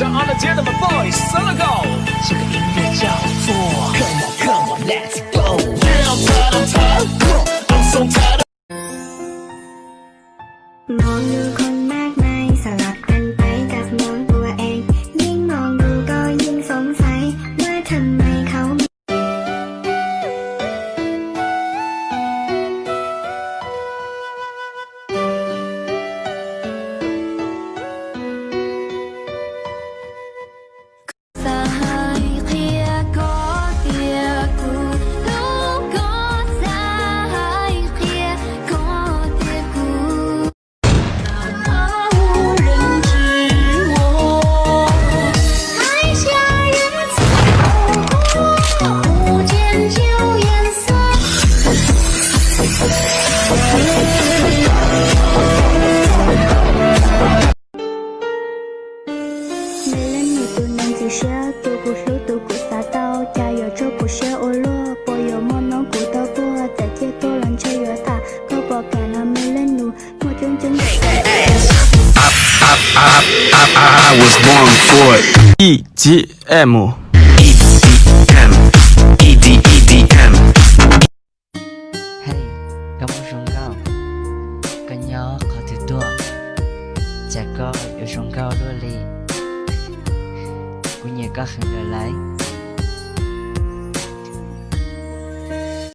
上 on the gentleman boys solo go， 这个音乐叫做 Come on Come on Let's Go。I'm tired I'm tired I'm so tired。มองดูคนมากมายสลับกันไปกับมองตัวเองยิ่งมองดูก็ยิ่งสงสัยว่าทำไมเขา 几些独孤书独孤撒刀，家有周不学无落，波有莫能古的波，在街多人却有他，可不敢那没人怒，我真正的。I was born for it. EGM. EDM. Hey, kamu sungkau? Kanya kau tidur. Chắc có yêu sungkau đôi li. Cô nhớ có khăn lời lấy.